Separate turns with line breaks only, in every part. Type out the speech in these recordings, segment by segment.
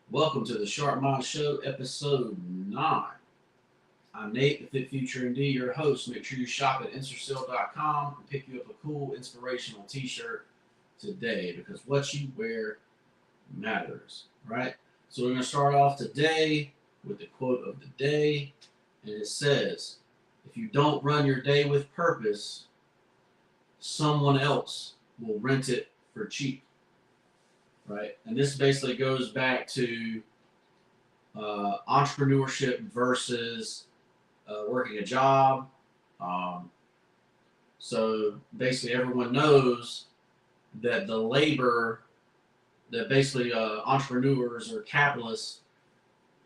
Welcome to the Sharp Mind Show, episode 9. I'm Nate, the Fit Future MD, your host. Make sure you shop at InstaSale.com and pick you up a cool, inspirational t shirt today because what you wear matters, right? So, we're going to start off today with the quote of the day, and it says, "If you don't run your day with purpose, someone else will rent it for cheap." Right? And this basically goes back to entrepreneurship versus working a job. Um, so basically, everyone knows that the labor that basically entrepreneurs or capitalists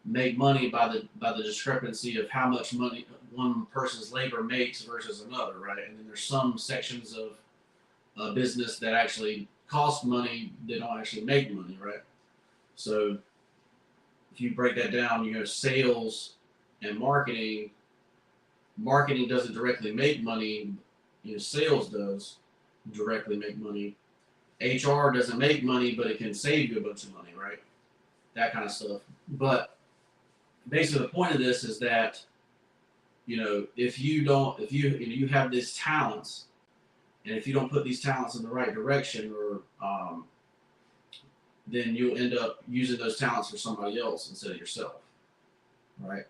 make money by the discrepancy of how much money one person's labor makes versus another, right? And then there's some sections of business that actually cost money, they don't actually make money, right? So if you break that down, sales and marketing doesn't directly make money, sales does directly make money. HR doesn't make money, but it can save you a bunch of money, right? That kind of stuff. But basically the point of this is that, if you have these talents, and if you don't put these talents in the right direction, or then you'll end up using those talents for somebody else instead of yourself, right?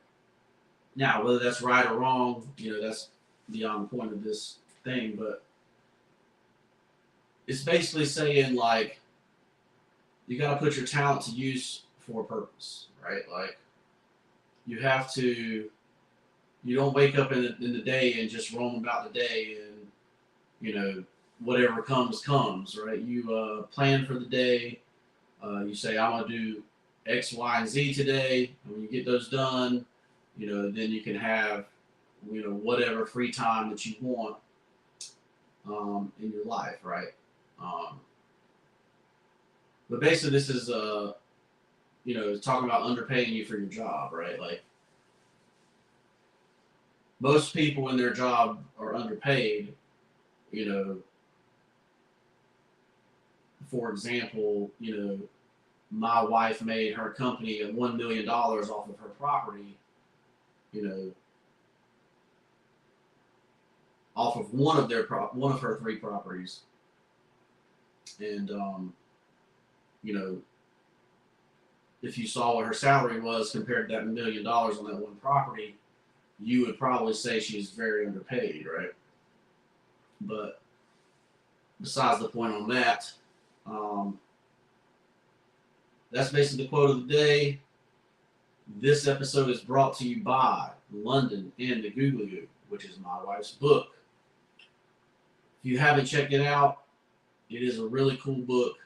Now, whether that's right or wrong, that's beyond the point of this thing, but it's basically saying, like, you got to put your talent to use for a purpose, right? Like, you have to, you don't wake up in the day and just roam about the day and, whatever comes, right? You plan for the day. You say, I'm going to do X, Y, and Z today. And when you get those done, then you can have, whatever free time that you want in your life, right? Um, but basically, this is, talking about underpaying you for your job, right? Like, most people in their job are underpaid, you know. For example, my wife made her company $1 million off of her property, you know, off of one of her three properties, and you know, if you saw what her salary was compared to that $1 million on that one property, you would probably say she's very underpaid, right? But besides the point on that, um, that's basically the quote of the day. This episode is brought to you by London and the Googly Goo, which is my wife's book. If you haven't checked it out, it is a really cool book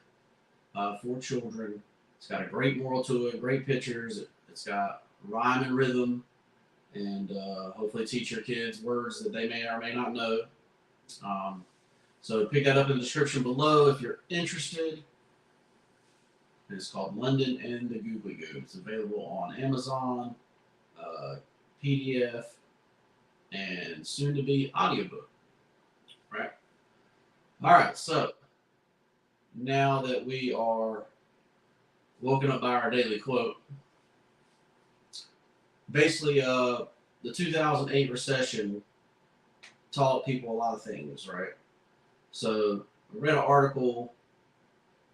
for children. It's got a great moral to it, great pictures. It's got rhyme and rhythm, and hopefully teach your kids words that they may or may not know. So pick that up in the description below if you're interested. It's called London and the Googly Goo. It's available on Amazon, PDF, and soon to be audiobook. Right? All right, so now that we are woken up by our daily quote, basically, the 2008 recession taught people a lot of things, right? So I read an article,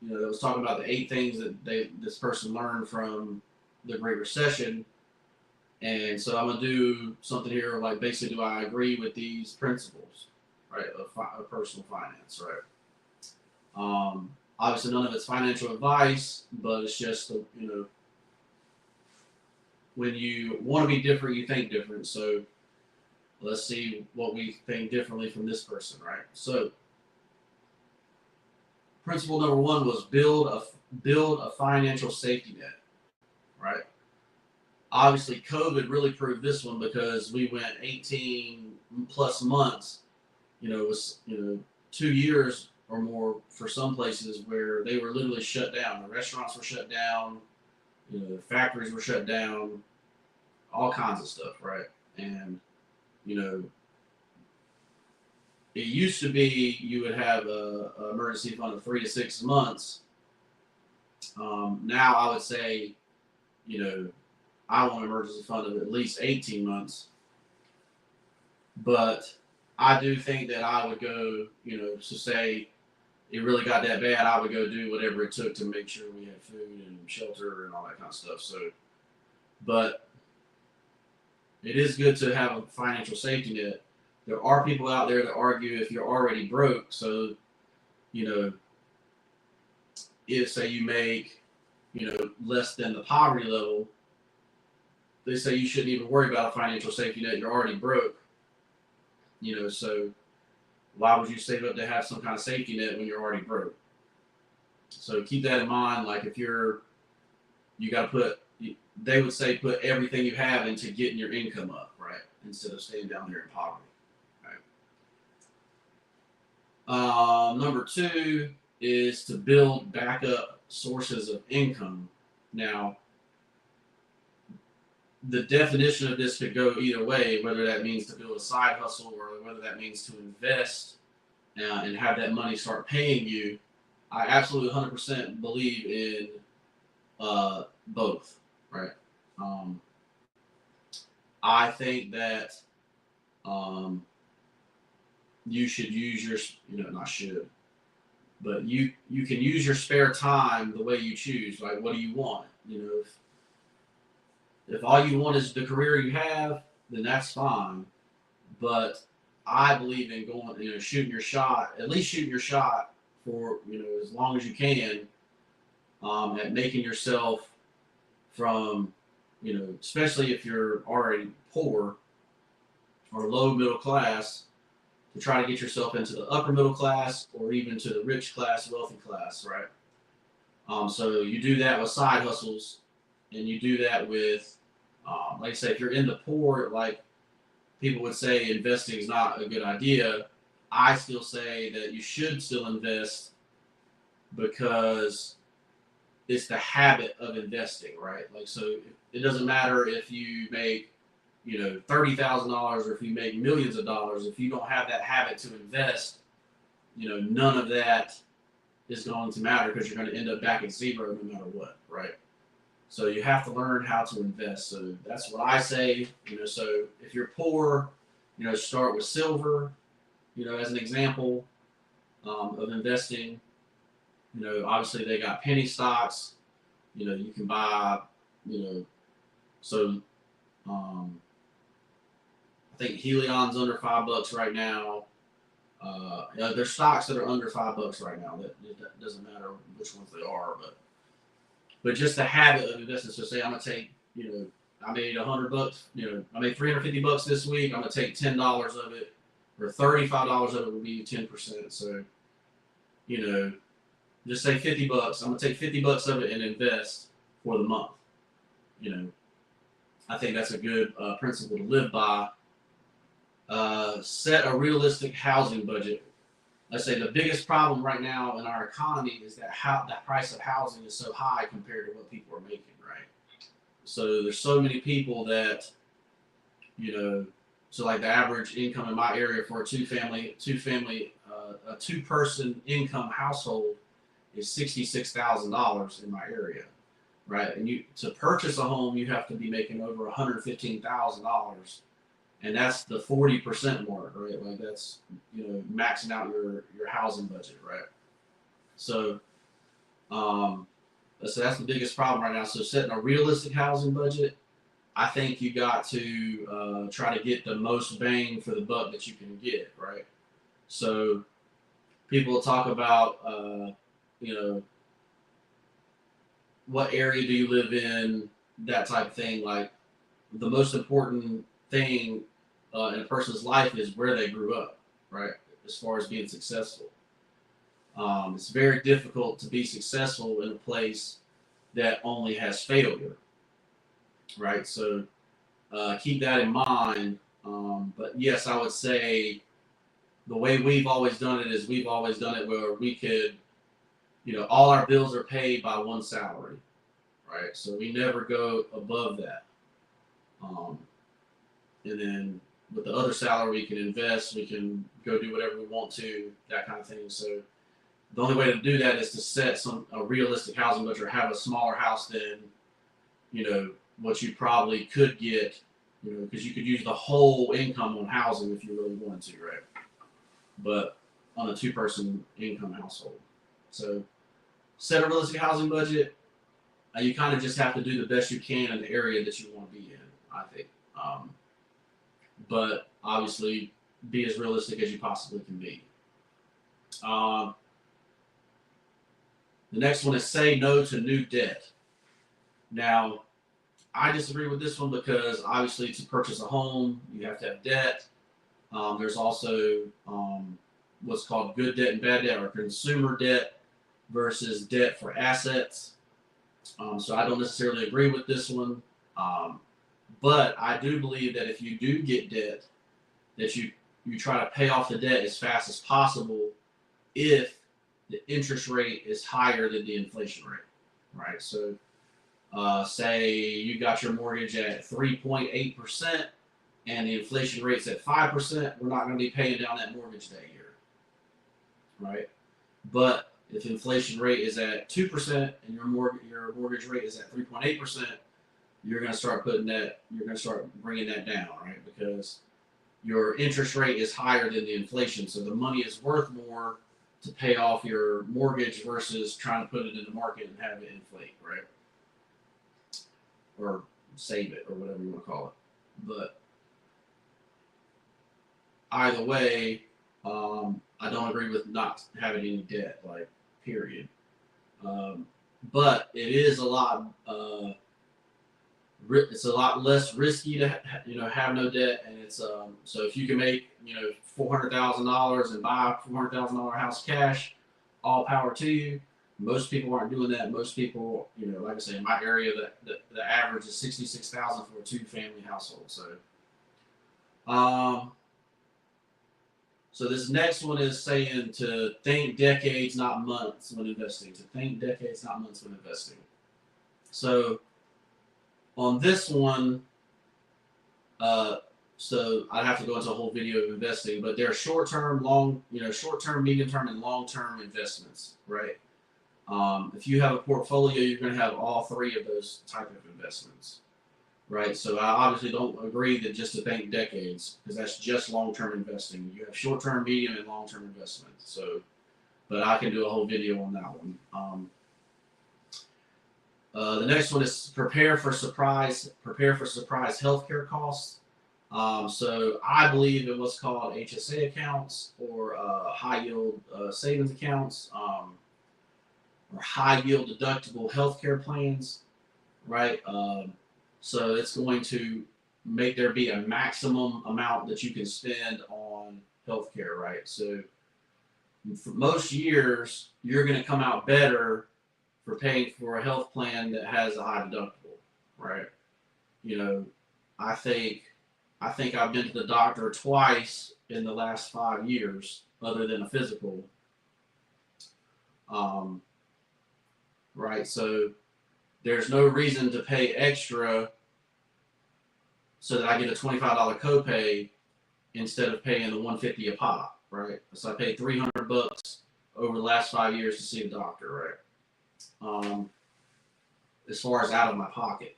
that was talking about the 8 things that this person learned from the Great Recession. And so I'm going to do something here, like, basically, do I agree with these principles, right, of personal finance, right? Obviously, none of it's financial advice, but it's just, when you want to be different, you think different. So let's see what we think differently from this person, right? So principle number 1 was build a financial safety net, right? Obviously, COVID really proved this one because we went 18 plus months. It was 2 years or more for some places where they were literally shut down. The restaurants were shut down. The factories were shut down. All kinds of stuff, right? And it used to be you would have a emergency fund of 3 to 6 months. Now I would say I want an emergency fund of at least 18 months. But I do think that I would go, to say it really got that bad, I would go do whatever it took to make sure we had food and shelter and all that kind of stuff. So, but it is good to have a financial safety net. There are people out there that argue if you're already broke, so, if say you make, less than the poverty level, they say you shouldn't even worry about a financial safety net. You're already broke. So why would you save up to have some kind of safety net when you're already broke? So keep that in mind. Like if you got to they would say put everything you have into getting your income up, right? Instead of staying down here in poverty. Right? Number 2 is to build backup sources of income. Now, the definition of this could go either way, whether that means to build a side hustle or whether that means to invest and have that money start paying you. I absolutely 100% believe in both, right? I think that you should use your, not should, but you can use your spare time the way you choose. Like, what do you want? If all you want is the career you have, then that's fine. But I believe in going, shooting your shot, at least shooting your shot for, as long as you can, at making yourself from, especially if you're already poor or low middle class, to try to get yourself into the upper middle class or even to the rich class, wealthy class, right? So you do that with side hustles, and you do that with, like I say, if you're in the poor, like people would say investing is not a good idea. I still say that you should still invest because it's the habit of investing, right? Like, so it doesn't matter if you make, $30,000 or if you make millions of dollars. If you don't have that habit to invest, none of that is going to matter because you're going to end up back at zero no matter what, right? So you have to learn how to invest. So that's what I say. So if you're poor, start with silver, as an example of investing. Obviously they got penny stocks. You can buy, so I think Helion's under $5 right now. There's stocks that are under $5 right now. That it doesn't matter which ones they are, but just the habit of investing. So say I'm gonna take, I made $100, I made $350 this week. I'm gonna take $10 of it, or $35 of it would be 10%. So, just say $50. I'm gonna take $50 of it and invest for the month. I think that's a good principle to live by. Set a realistic housing budget. Let's say the biggest problem right now in our economy is that the price of housing is so high compared to what people are making, right? So there's so many people that, so like the average income in my area for a a 2-person income household is $66,000 in my area, right? And to purchase a home, you have to be making over $115,000. And that's the 40% mark, right? Like that's, maxing out your housing budget, right? So, so that's the biggest problem right now. So setting a realistic housing budget, I think you got to try to get the most bang for the buck that you can get, right? So people talk about, what area do you live in, that type of thing. Like the most important thing in a person's life is where they grew up, right? As far as being successful. It's very difficult to be successful in a place that only has failure, right? So keep that in mind. But yes, I would say the way we've always done it is we've always done it where we could, all our bills are paid by one salary, right? So we never go above that. And then with the other salary, we can invest, we can go do whatever we want to, that kind of thing. So the only way to do that is to set a realistic housing budget or have a smaller house than what you probably could get, because you could use the whole income on housing if you really wanted to, right? But on a 2-person income household. So set a realistic housing budget. You kind of just have to do the best you can in the area that you want to be in, I think. But obviously, be as realistic as you possibly can be. The next one is say no to new debt. Now, I disagree with this one because obviously to purchase a home, you have to have debt. There's also what's called good debt and bad debt, or consumer debt versus debt for assets. So I don't necessarily agree with this one. But I do believe that if you do get debt, that you try to pay off the debt as fast as possible if the interest rate is higher than the inflation rate, right? So say you got your mortgage at 3.8% and the inflation rate's at 5%, we're not going to be paying down that mortgage that year, right? But if inflation rate is at 2% and your mortgage rate is at 3.8%, you're going to start bringing that down, right? Because your interest rate is higher than the inflation, so the money is worth more to pay off your mortgage versus trying to put it in the market and have it inflate, right? Or save it, or whatever you want to call it. But either way, I don't agree with not having any debt, like, period. But it is a lot. It's a lot less risky to have no debt, and it's so if you can make $400,000 and buy a $400,000 house cash, all power to you. Most people aren't doing that. Most people, like I say, in my area, the average is $66,000 for a 2-family household. So this next one is saying to think decades, not months, when investing. To think decades, not months, when investing. So on this one, so I have to go into a whole video of investing, but there are short-term, medium-term, and long-term investments, right? If you have a portfolio, you're going to have all 3 of those type of investments, right? So I obviously don't agree that just to think decades, because that's just long-term investing. You have short-term, medium, and long-term investments. So, but I can do a whole video on that one. The next one is prepare for surprise healthcare costs. So I believe in what's called HSA accounts, or high yield savings accounts, or high yield deductible healthcare plans, right? So it's going to make there be a maximum amount that you can spend on healthcare, right? So for most years, you're going to come out better for paying for a health plan that has a high deductible, right? I think I've been to the doctor twice in the last 5 years, other than a physical. Right, so there's no reason to pay extra so that I get a $25 copay instead of paying the $150 a pop, right? So I paid $300 over the last 5 years to see a doctor, right? As far as out of my pocket.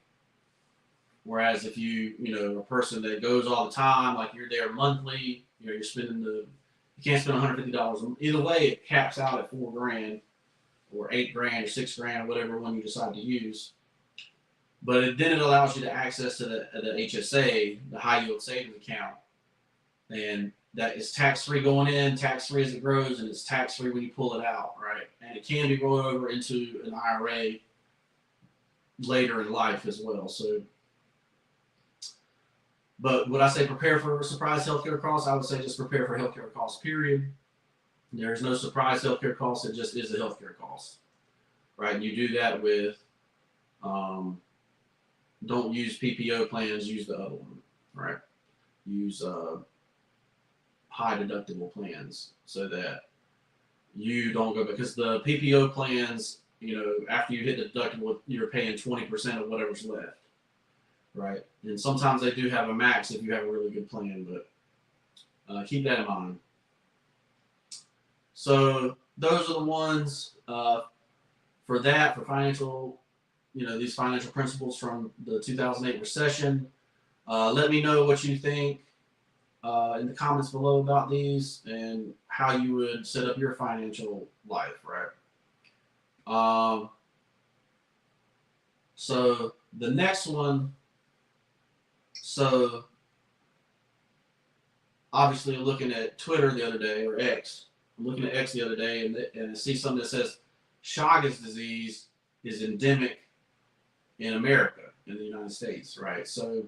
Whereas if you a person that goes all the time, like you're there monthly, you're spending you can't spend $150. Either way, it caps out at $4,000 or $8,000 or $6,000, whatever one you decide to use. But then it allows you to access to the HSA, the high yield savings account, and that is tax-free going in, tax-free as it grows, and it's tax-free when you pull it out, right? And it can be rolled over into an IRA later in life as well. So, but would I say prepare for surprise healthcare costs? I would say just prepare for healthcare costs, period. There's no surprise healthcare cost. It just is a healthcare cost, right? And you do that with, don't use PPO plans, use the other one, right? Use high deductible plans so that you don't go, because the PPO plans, after you hit the deductible, you're paying 20% of whatever's left, right? And sometimes they do have a max if you have a really good plan, but keep that in mind. So those are the ones for financial these financial principles from the 2008 recession. Let me know what you think in the comments below about these and how you would set up your financial life, right? So the next one, so obviously looking at Twitter the other day, or X. I'm looking at X the other day and I see something that says Chagas disease is endemic in America, in the United States, right? So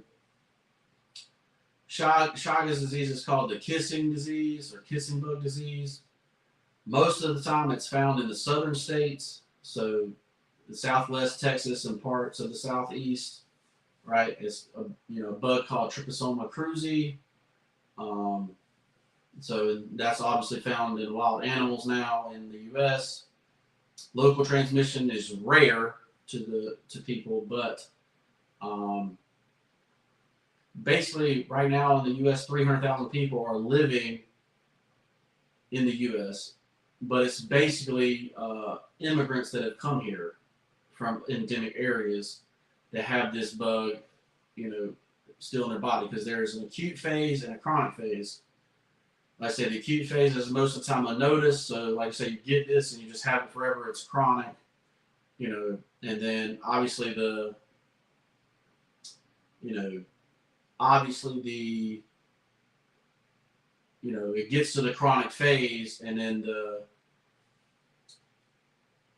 Chagas disease is called the kissing disease or kissing bug disease. Most of the time it's found in the southern states, so the southwest Texas and parts of the southeast, right? It's a bug called Trypanosoma cruzi. So that's obviously found in wild animals now in the U.S. Local transmission is rare to people, but basically right now in the U.S., 300,000 people are living in the U.S., but it's basically immigrants that have come here from endemic areas that have this bug, still in their body, because there's an acute phase and a chronic phase. Like I said, the acute phase is most of the time unnoticed. So, like I say, you get this and you just have it forever. It's chronic, and then obviously it gets to the chronic phase, and then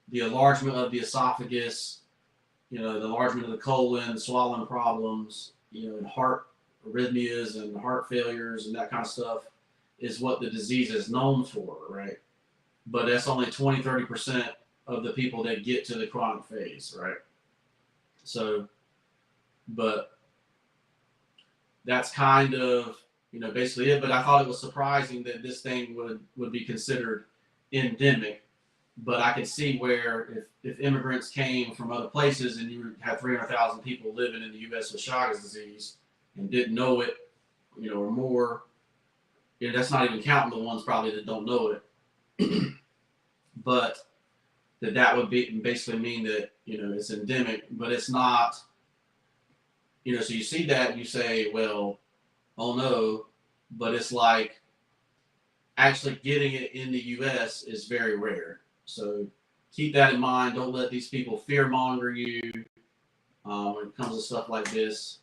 the enlargement of the esophagus, the enlargement of the colon, swallowing problems, and heart arrhythmias and heart failures and that kind of stuff is what the disease is known for, right? But that's only 20-30% of the people that get to the chronic phase, right? So, but that's kind of, basically it. But I thought it was surprising that this thing would be considered endemic. But I can see where if immigrants came from other places and you had 300,000 people living in the U.S. with Chagas disease and didn't know it, or more, that's not even counting the ones probably that don't know it. But that would basically mean that, it's endemic, but it's not, so you see that and you say, well, oh no, but it's like actually getting it in the U.S. is very rare. So keep that in mind. Don't let these people fearmonger you when it comes to stuff like this.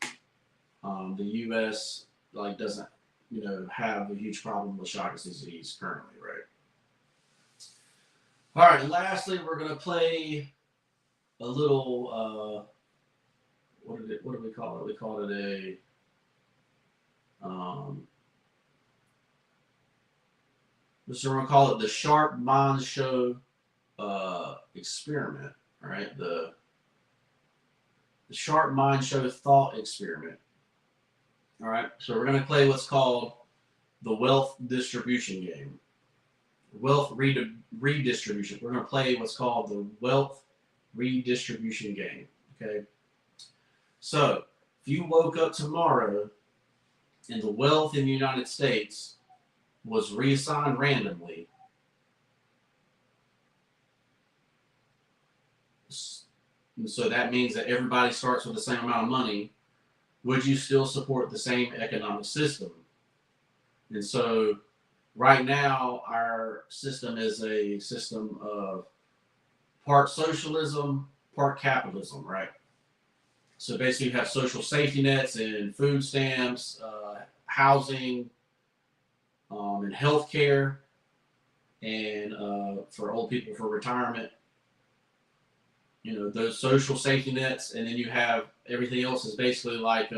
The U.S. doesn't have a huge problem with Chagas disease currently, right? All right. Lastly, we're gonna play a little. What do we call it? We call it a. So we're gonna call it the Sharp Mind Show experiment. All right, the Sharp Mind Show thought experiment. All right, so we're gonna play what's called the wealth distribution game. Wealth redistribution. We're gonna play what's called the wealth redistribution game. Okay. So if you woke up tomorrow and the wealth in the United States was reassigned randomly, and so that means that everybody starts with the same amount of money, would you still support the same economic system? And so right now our system is a system of part socialism, part capitalism, right? So basically you have social safety nets and food stamps, housing, and healthcare, and for old people for retirement. Those social safety nets, and then you have everything else is basically like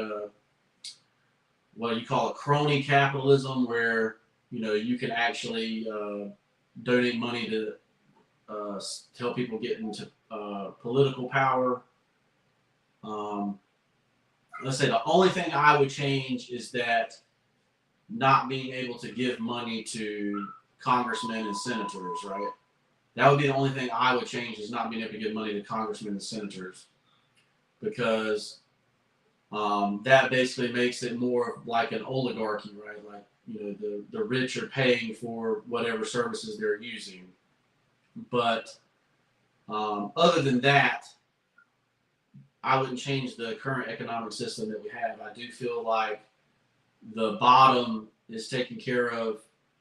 what you call a crony capitalism, where you can actually donate money to help people get into political power. Let's say the only thing I would change is that not being able to give money to congressmen and senators, right? That would be the only thing I would change, is not being able to give money to congressmen and senators, because that basically makes it more like an oligarchy, right? Like, the rich are paying for whatever services they're using. But other than that, I wouldn't change the current economic system that we have. I do feel like the bottom is taken care of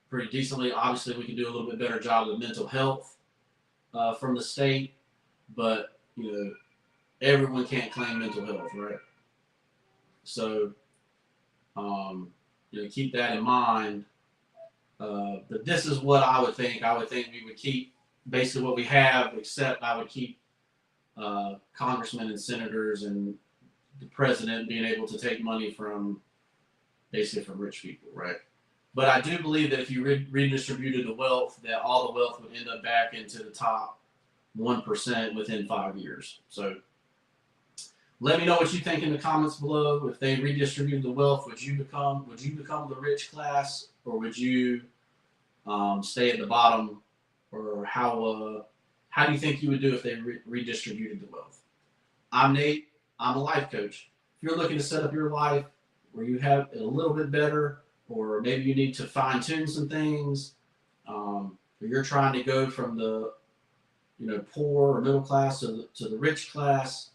pretty decently. Obviously, we can do a little bit better job with mental health from the state, but everyone can't claim mental health, right? So, keep that in mind. But this is what I would think. I would think we would keep basically what we have, except I would keep congressmen and senators and the president being able to take money from basically from rich people, right? But I do believe that if you redistributed the wealth, that all the wealth would end up back into the top 1% within 5 years. So let me know what you think in the comments below. If they redistributed the wealth, would you become the rich class, or would you stay at the bottom? Or how do you think you would do if they redistributed the wealth? I'm Nate. I'm a life coach. If you're looking to set up your life where you have it a little bit better, or maybe you need to fine tune some things, or you're trying to go from the poor or middle class to the rich class,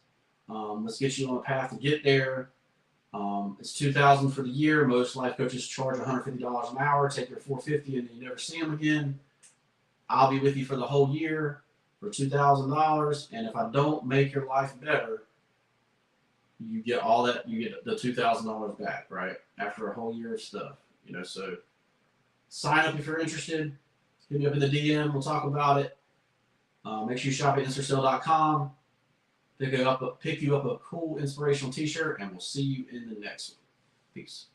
let's get you on a path to get there. It's $2,000 for the year. Most life coaches charge $150 an hour. Take your $450 and then you never see them again. I'll be with you for the whole year for $2,000, and if I don't make your life better, you get all that. You get the $2,000 back, right? After a whole year of stuff, So sign up if you're interested. Hit me up in the DM. We'll talk about it. Make sure you shop at InstaSell.com. Pick you up a cool inspirational T-shirt, and we'll see you in the next one. Peace.